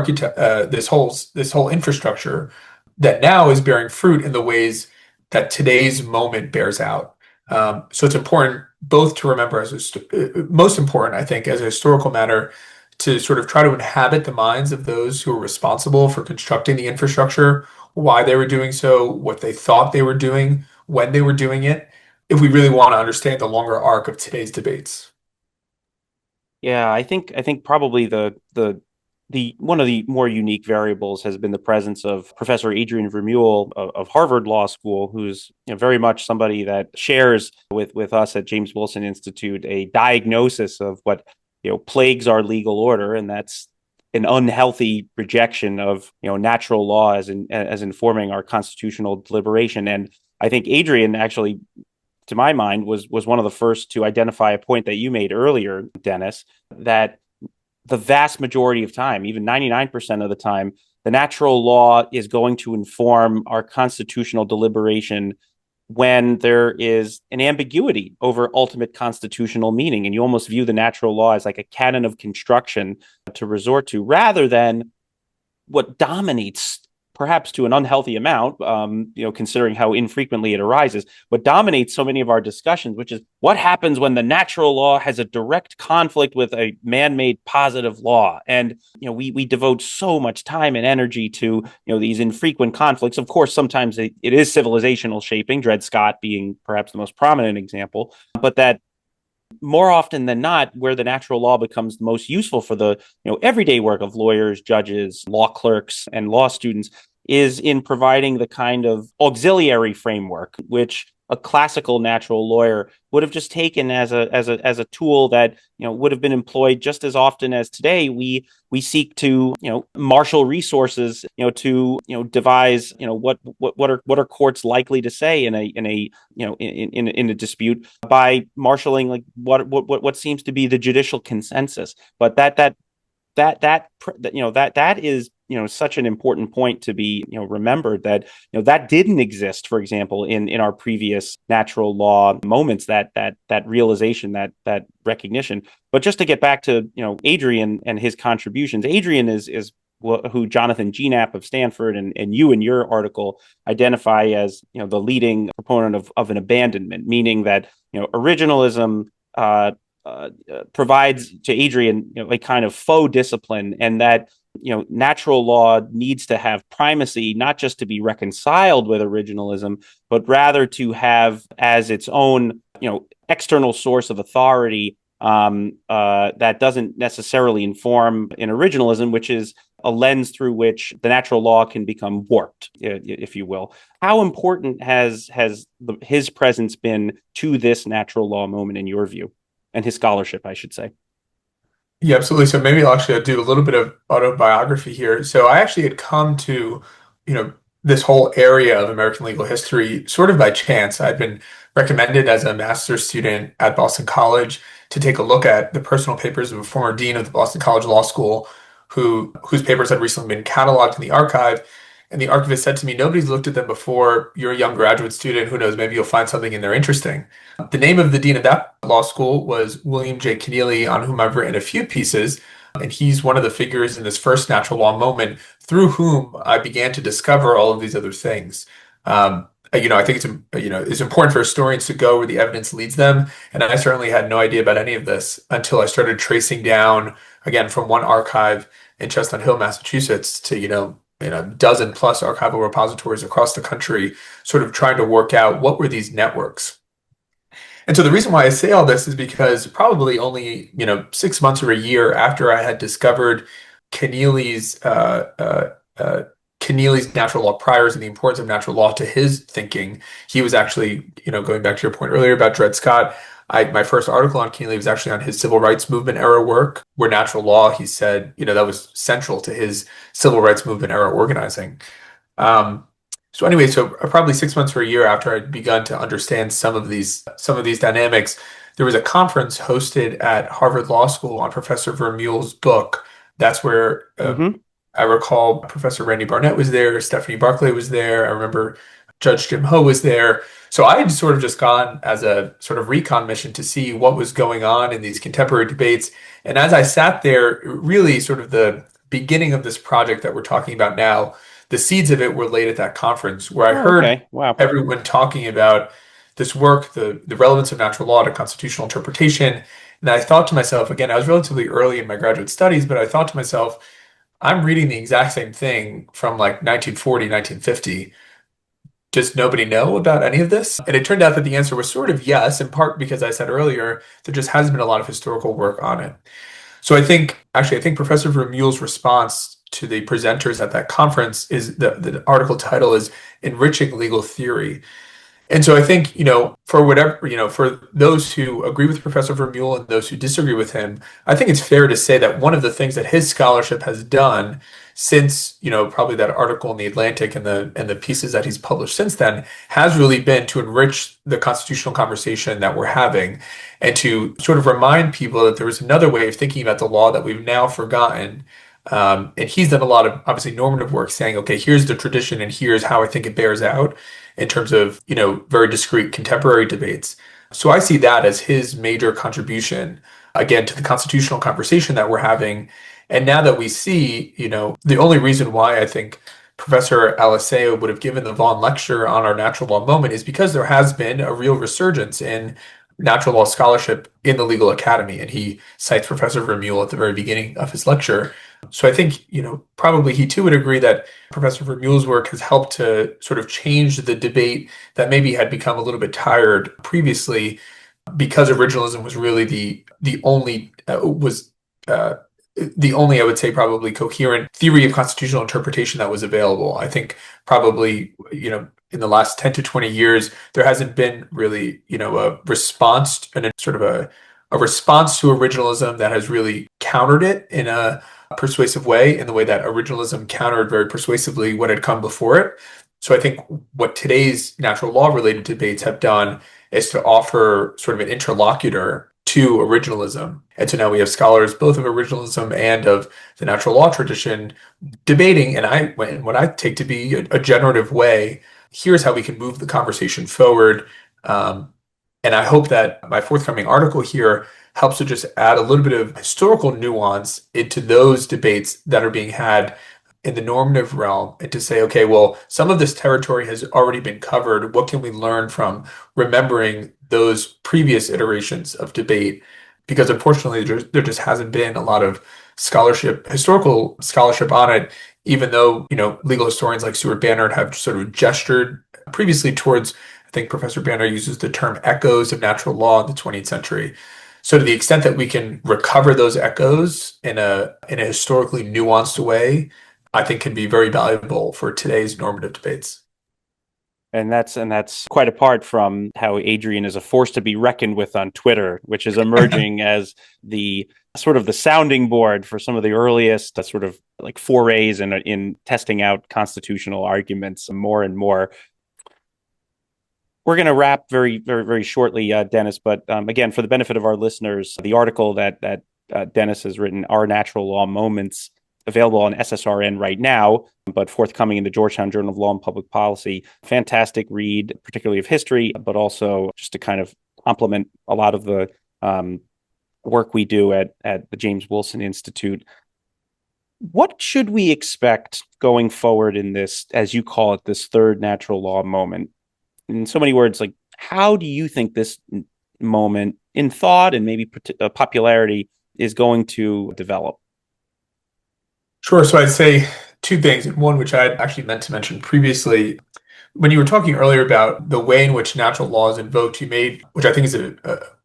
infrastructure that now is bearing fruit in the ways that today's moment bears out. So it's important both to remember most important, I think, as a historical matter, to sort of try to inhabit the minds of those who are responsible for constructing the infrastructure, why they were doing so, what they thought they were doing, when they were doing it, if we really want to understand the longer arc of today's debates. Yeah, I think probably the one of the more unique variables has been the presence of Professor Adrian Vermeule of Harvard Law School, who's very much somebody that shares with us at James Wilson Institute a diagnosis of what plagues our legal order, and that's an unhealthy rejection of natural law as informing our constitutional deliberation. And I think Adrian actually, to my mind, was one of the first to identify a point that you made earlier, Dennis, that the vast majority of time, even 99% of the time, the natural law is going to inform our constitutional deliberation when there is an ambiguity over ultimate constitutional meaning. And you almost view the natural law as like a canon of construction to resort to, rather than what dominates, perhaps to an unhealthy amount, considering how infrequently it arises, what dominates so many of our discussions, which is what happens when the natural law has a direct conflict with a man-made positive law. And, we devote so much time and energy to, these infrequent conflicts. Of course, sometimes it is civilizational shaping, Dred Scott being perhaps the most prominent example, but that more often than not, where the natural law becomes the most useful for the everyday work of lawyers, judges, law clerks, and law students is in providing the kind of auxiliary framework which a classical natural lawyer would have just taken as a tool that would have been employed just as often as today we seek to marshal resources to devise what are courts likely to say in a dispute by marshaling like what seems to be the judicial consensus. But that is such an important point to be remembered, that that didn't exist, for example, in our previous natural law moments, that realization, that recognition. But just to get back to Adrian and his contributions, Adrian is who Jonathan Gnap of Stanford and you in your article identify as the leading proponent of an abandonment, meaning that originalism provides to Adrian, a kind of faux discipline, and that natural law needs to have primacy, not just to be reconciled with originalism, but rather to have as its own external source of authority, that doesn't necessarily inform in originalism, which is a lens through which the natural law can become warped, if you will. How important has his presence been to this natural law moment in your view, and his scholarship, I should say? Yeah, absolutely. So maybe I'll do a little bit of autobiography here. So I actually had come to, you know, this whole area of American legal history sort of by chance. I'd been recommended as a master's student at Boston College to take a look at the personal papers of a former dean of the Boston College Law School whose papers had recently been cataloged in the archive. And the archivist said to me, "Nobody's looked at them before. You're a young graduate student. Who knows? Maybe you'll find something in there interesting." The name of the dean of that law school was William J. Keneally, on whom I've written a few pieces. And he's one of the figures in this first natural law moment through whom I began to discover all of these other things. I think it's important for historians to go where the evidence leads them. And I certainly had no idea about any of this until I started tracing down, again, from one archive in Chestnut Hill, Massachusetts, to, dozen plus archival repositories across the country, sort of trying to work out what were these networks. And so the reason why I say all this is because probably only, 6 months or a year after I had discovered Keneally's Keneally's natural law priors and the importance of natural law to his thinking, he was actually, going back to your point earlier about Dred Scott, my first article on Keneally was actually on his civil rights movement era work, where natural law, he said, that was central to his civil rights movement era organizing. So probably 6 months or a year after I'd begun to understand some of these dynamics, there was a conference hosted at Harvard Law School on Professor Vermeule's book. That's where Mm-hmm. I recall Professor Randy Barnett was there, Stephanie Barclay was there. I remember Judge Jim Ho was there. So I had sort of just gone as a sort of recon mission to see what was going on in these contemporary debates. And as I sat there, really sort of the beginning of this project that we're talking about now, the seeds of it were laid at that conference where I Oh, heard okay. Wow. everyone talking about this work, the relevance of natural law to constitutional interpretation. And I thought to myself, again, I was relatively early in my graduate studies, but I thought to myself, I'm reading the exact same thing from like 1940, 1950. Does nobody know about any of this? And it turned out that the answer was sort of yes, in part because I said earlier, there just hasn't been a lot of historical work on it. So I think Professor Vermeule's response to the presenters at that conference is the article title is Enriching Legal Theory. And so I think, for whatever, for those who agree with Professor Vermeule and those who disagree with him, I think it's fair to say that one of the things that his scholarship has done since, probably that article in the Atlantic and the pieces that he's published since then has really been to enrich the constitutional conversation that we're having and to sort of remind people that there is another way of thinking about the law that we've now forgotten. And he's done a lot of obviously normative work saying, okay, here's the tradition and here's how I think it bears out in terms of, very discrete contemporary debates. So I see that as his major contribution, again, to the constitutional conversation that we're having. And now that we see, the only reason why I think Professor Aliseo would have given the Vaughan lecture on our natural law moment is because there has been a real resurgence in natural law scholarship in the legal academy. And he cites Professor Vermeule at the very beginning of his lecture. So I think, probably he too would agree that Professor Vermeule's work has helped to sort of change the debate that maybe had become a little bit tired previously because originalism was really the only, I would say, probably coherent theory of constitutional interpretation that was available. I think probably, in the last 10 to 20 years, there hasn't been really, a response and a response to originalism that has really countered it in a persuasive way, in the way that originalism countered very persuasively what had come before it. So I think what today's natural law related debates have done is to offer sort of an interlocutor to originalism. And so now we have scholars both of originalism and of the natural law tradition debating, and what I take to be a generative way, here's how we can move the conversation forward. And I hope that my forthcoming article here helps to just add a little bit of historical nuance into those debates that are being had in the normative realm and to say, okay, well, some of this territory has already been covered. What can we learn from remembering those previous iterations of debate? because unfortunately there just hasn't been a lot of scholarship, historical scholarship on it, even though, legal historians like Stuart Bannard have sort of gestured previously towards, I think Professor Bannard uses the term echoes of natural law in the 20th century. So to the extent that we can recover those echoes in a historically nuanced way, I think can be very valuable for today's normative debates. And that's quite apart from how Adrian is a force to be reckoned with on Twitter, which is emerging as the sort of the sounding board for some of the earliest sort of like forays in testing out constitutional arguments more and more. We're going to wrap very, very, very shortly, Dennis. But again, for the benefit of our listeners, the article that Dennis has written, "Our Natural Law Moments," available on SSRN right now, but forthcoming in the Georgetown Journal of Law and Public Policy. Fantastic read, particularly of history, but also just to kind of complement a lot of the work we do at the James Wilson Institute. What should we expect going forward in this, as you call it, this third natural law moment? In so many words, like, how do you think this moment in thought and maybe popularity is going to develop? Sure. So I'd say two things. And one, which I had actually meant to mention previously, when you were talking earlier about the way in which natural law is invoked, which I think is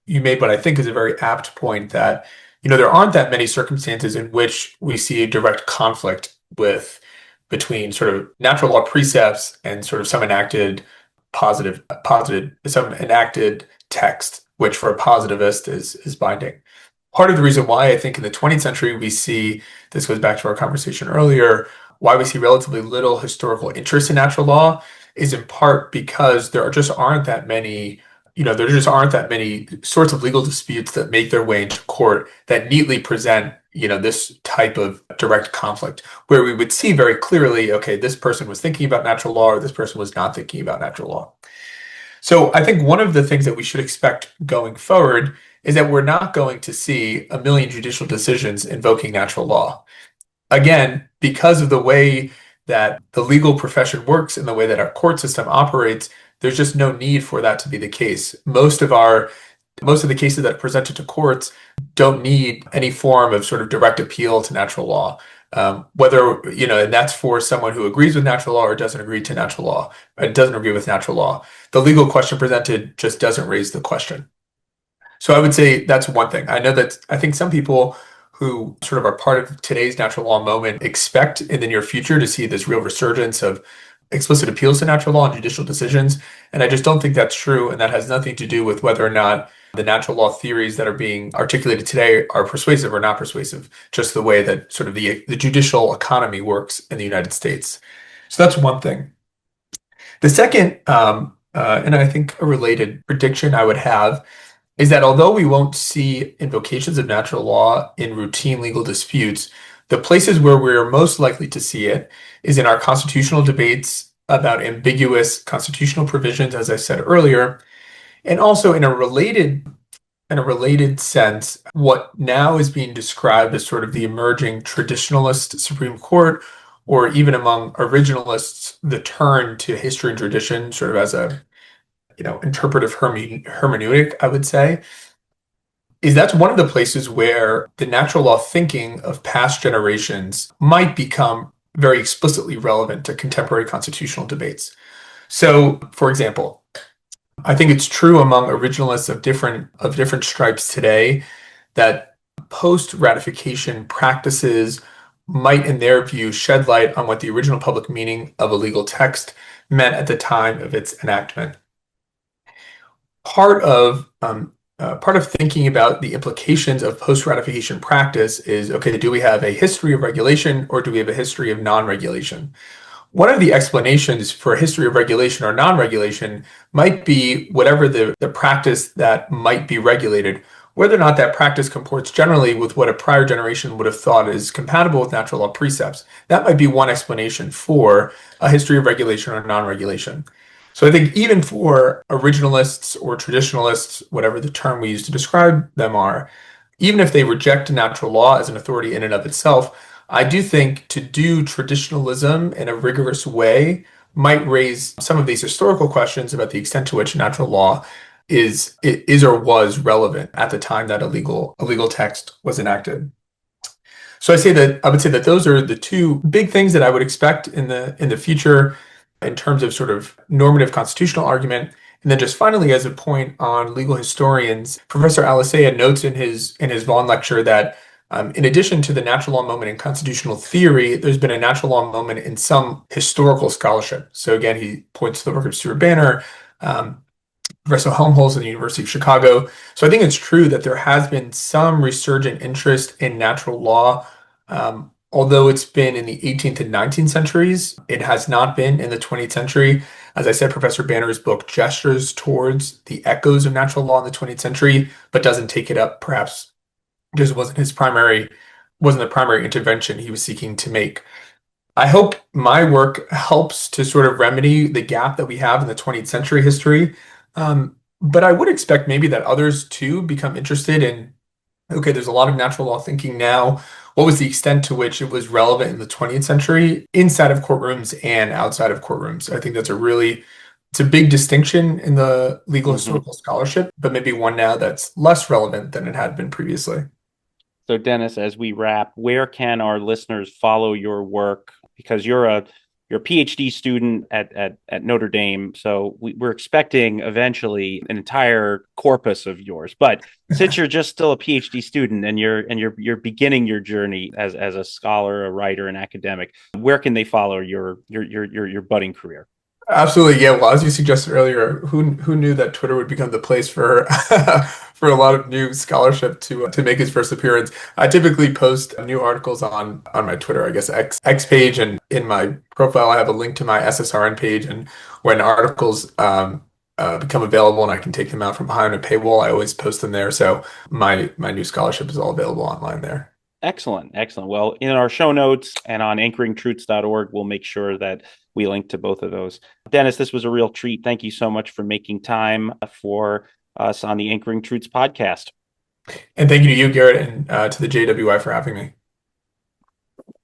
you made what I think is a very apt point that, there aren't that many circumstances in which we see a direct conflict between sort of natural law precepts and sort of some some enacted text, which for a positivist is binding. Part of the reason why I think in the 20th century we see, this goes back to our conversation earlier, why we see relatively little historical interest in natural law is in part because there just aren't that many sorts of legal disputes that make their way into court that neatly present, this type of direct conflict where we would see very clearly, okay, this person was thinking about natural law or this person was not thinking about natural law. So I think one of the things that we should expect going forward is that we're not going to see a million judicial decisions invoking natural law. Again, because of the way that the legal profession works and the way that our court system operates, there's just no need for that to be the case. Most of the cases that are presented to courts don't need any form of sort of direct appeal to natural law. And that's for someone who agrees with natural law or doesn't agree to natural law, and doesn't agree with natural law. The legal question presented just doesn't raise the question. So I would say that's one thing. I think some people who sort of are part of today's natural law moment expect in the near future to see this real resurgence of explicit appeals to natural law and judicial decisions. And I just don't think that's true. And that has nothing to do with whether or not the natural law theories that are being articulated today are persuasive or not persuasive, just the way that sort of the judicial economy works in the United States. So that's one thing. The second, and I think a related prediction I would have, is that although we won't see invocations of natural law in routine legal disputes, the places where we're most likely to see it is in our constitutional debates about ambiguous constitutional provisions, as I said earlier, and also in a related sense, what now is being described as sort of the emerging traditionalist Supreme Court, or even among originalists, the turn to history and tradition, sort of as a interpretive hermeneutic, I would say, is that's one of the places where the natural law thinking of past generations might become very explicitly relevant to contemporary constitutional debates. So, for example, I think it's true among originalists of different stripes today that post-ratification practices might, in their view, shed light on what the original public meaning of a legal text meant at the time of its enactment. Part of thinking about the implications of post-ratification practice is, okay, do we have a history of regulation or do we have a history of non-regulation? One of the explanations for a history of regulation or non-regulation might be whatever the practice that might be regulated, whether or not that practice comports generally with what a prior generation would have thought is compatible with natural law precepts. That might be one explanation for a history of regulation or non-regulation. So I think even for originalists or traditionalists, whatever the term we use to describe them are, even if they reject natural law as an authority in and of itself, I do think to do traditionalism in a rigorous way might raise some of these historical questions about the extent to which natural law is or was relevant at the time that a legal text was enacted. So I would say that those are the two big things that I would expect in the future in terms of sort of normative constitutional argument. And then just finally, as a point on legal historians, Professor Alisea notes in his Vaughan lecture that in addition to the natural law moment in constitutional theory, there's been a natural law moment in some historical scholarship. So again, he points to the work of Stuart Banner, um, Professor Helmholtz at the University of Chicago. So I think it's true that there has been some resurgent interest in natural law. Although it's been in the 18th and 19th centuries, it has not been in the 20th century. As I said, Professor Banner's book gestures towards the echoes of natural law in the 20th century, but doesn't take it up, perhaps just wasn't the primary intervention he was seeking to make. I hope my work helps to sort of remedy the gap that we have in the 20th century history. But I would expect maybe that others too become interested in, okay, there's a lot of natural law thinking now. What was the extent to which it was relevant in the 20th century inside of courtrooms and outside of courtrooms? I think it's a big distinction in the legal Hmm. historical scholarship, but maybe one now that's less relevant than it had been previously. So, Dennis, as we wrap, where can our listeners follow your work? Because you're a PhD student at Notre Dame, so we're expecting eventually an entire corpus of yours. But since you're just still a PhD student and you're beginning your journey as a scholar, a writer, an academic, where can they follow your budding career? Absolutely, yeah. Well, as you suggested earlier, who knew that Twitter would become the place for for a lot of new scholarship to make its first appearance? I typically post new articles on my Twitter, I guess X page, and in my profile, I have a link to my SSRN page. And when articles become available and I can take them out from behind a paywall, I always post them there. So my new scholarship is all available online there. Excellent, excellent. Well, in our show notes and on anchoringtruths.org, we'll make sure that we link to both of those. Dennis, this was a real treat. Thank you so much for making time for us on the Anchoring Truths podcast. And thank you to you, Garrett, and to the JWI for having me.